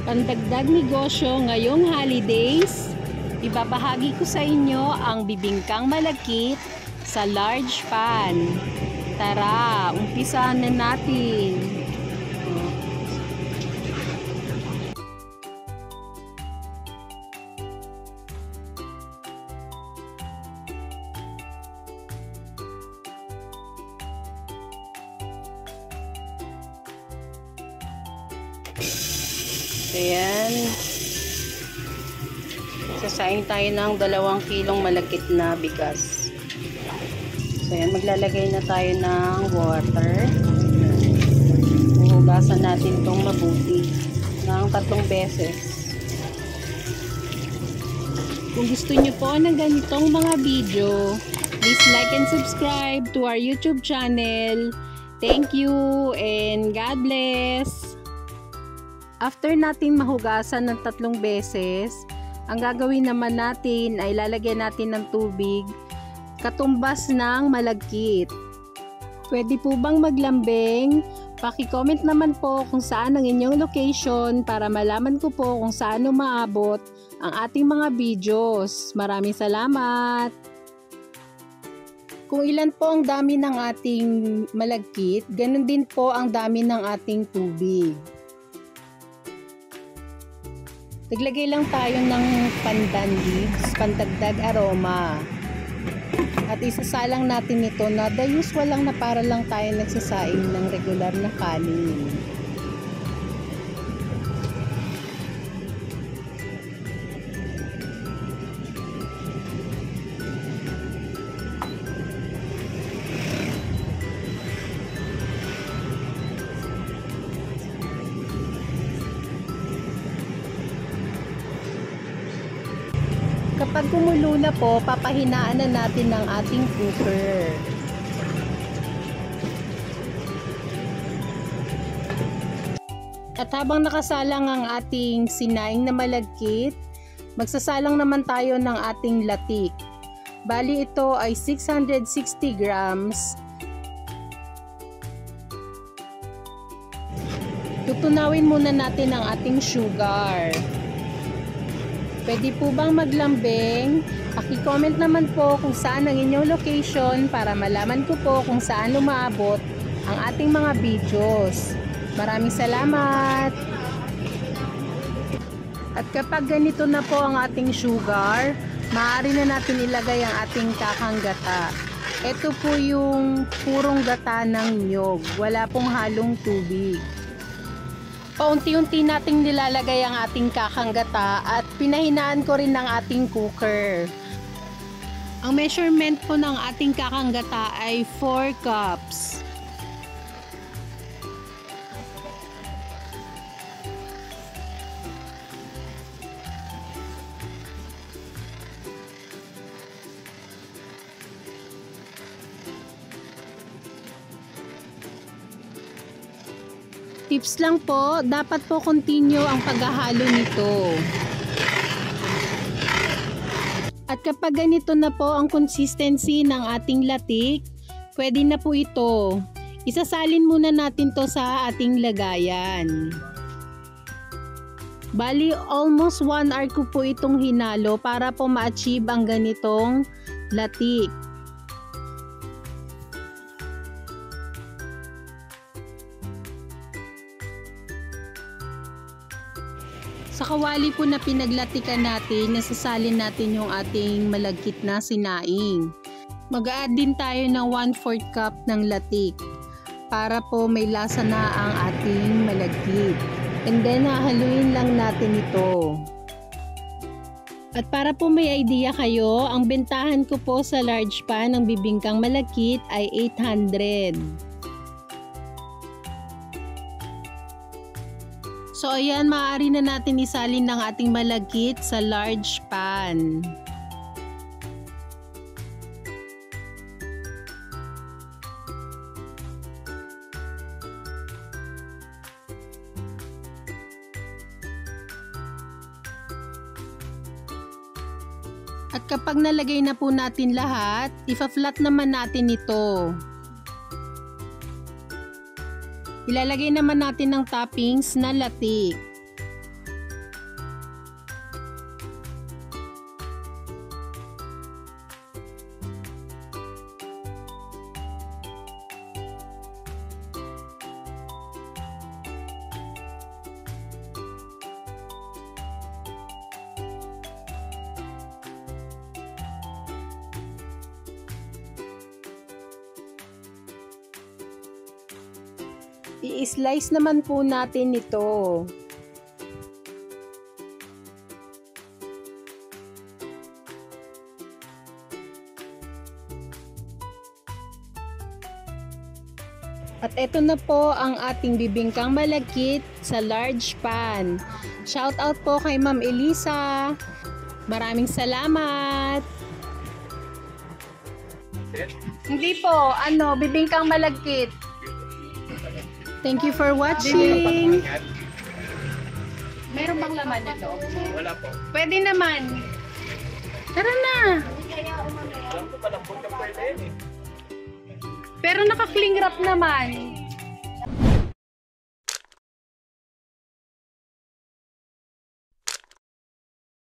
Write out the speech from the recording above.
Pandagdag negosyo ngayong holidays, ibabahagi ko sa inyo ang bibingkang malagkit sa large pan. Tara, umpisahan na natin. Ayan. Sasaing tayo ng 2 kilong malagkit na bigas. So ayan, maglalagay na tayo ng water. Huhugasan natin itong mabuti ng 3 beses. Kung gusto nyo po ng ganitong mga video, please like and subscribe to our YouTube channel. Thank you and God bless! After natin mahugasan ng 3 beses, ang gagawin naman natin ay lalagyan natin ng tubig katumbas ng malagkit. Pwede po bang maglambing? Paki-comment naman po kung saan ang inyong location para malaman ko po kung saan umaabot ang ating mga videos. Maraming salamat! Kung ilan po ang dami ng ating malagkit, ganun din po ang dami ng ating tubig. Naglagay lang tayo ng pandan leaves, pandagdag aroma. At isasalang natin ito na the usual lang na para lang tayo nagsasaing ng regular na kanin. Kapag kumulo na po, papahinaan na natin ng ating cooker. At habang nakasalang ang ating sinaing na malagkit, magsasalang naman tayo ng ating latik. Bali ito ay 660 grams. Tutunawin muna natin ang ating sugar. Pwede po bang maglambing? Paki-comment naman po kung saan ang inyong location para malaman ko po kung saan umaabot ang ating mga videos. Maraming salamat! At kapag ganito na po ang ating sugar, maaari na natin ilagay ang ating kakang gata. Ito po yung purong gata ng niyog. Wala pong halong tubig. Paunti-unti nating nilalagay ang ating kakang gata at pinahinaan ko rin ng ating cooker. Ang measurement po ng ating kakang gata ay 4 cups. Tips lang po, dapat po continue ang paghahalo nito. At kapag ganito na po ang consistency ng ating latik, pwede na po ito. Isasalin muna natin to sa ating lagayan. Bali, almost 1 hour ko po itong hinalo para po ma-achieve ang ganitong latik. Sa kawali po na pinaglatikan natin, nasasalin natin yung ating malagkit na sinaing. Mag-a-add din tayo ng 1/4 cup ng latik para po may lasa na ang ating malagkit. And then, hahaluin lang natin ito. At para po may idea kayo, ang bentahan ko po sa large pan ng bibingkang malagkit ay 800. So ayan, maaari na natin isalin ng ating malagkit sa large pan. At kapag nalagay na po natin lahat, ifa-flat naman natin ito. Ilalagay naman natin ng toppings na latik. I-slice naman po natin ito. At ito na po ang ating bibingkang malagkit sa large pan. Shout out po kay Ma'am Elisa. Maraming salamat. Hindi po, bibingkang malagkit. Thank you for watching. Meron bang laman nito? Wala po. Pwede naman. Tara na. Alam ko malambot ang pwede yun eh. Pero naka-cling wrap naman.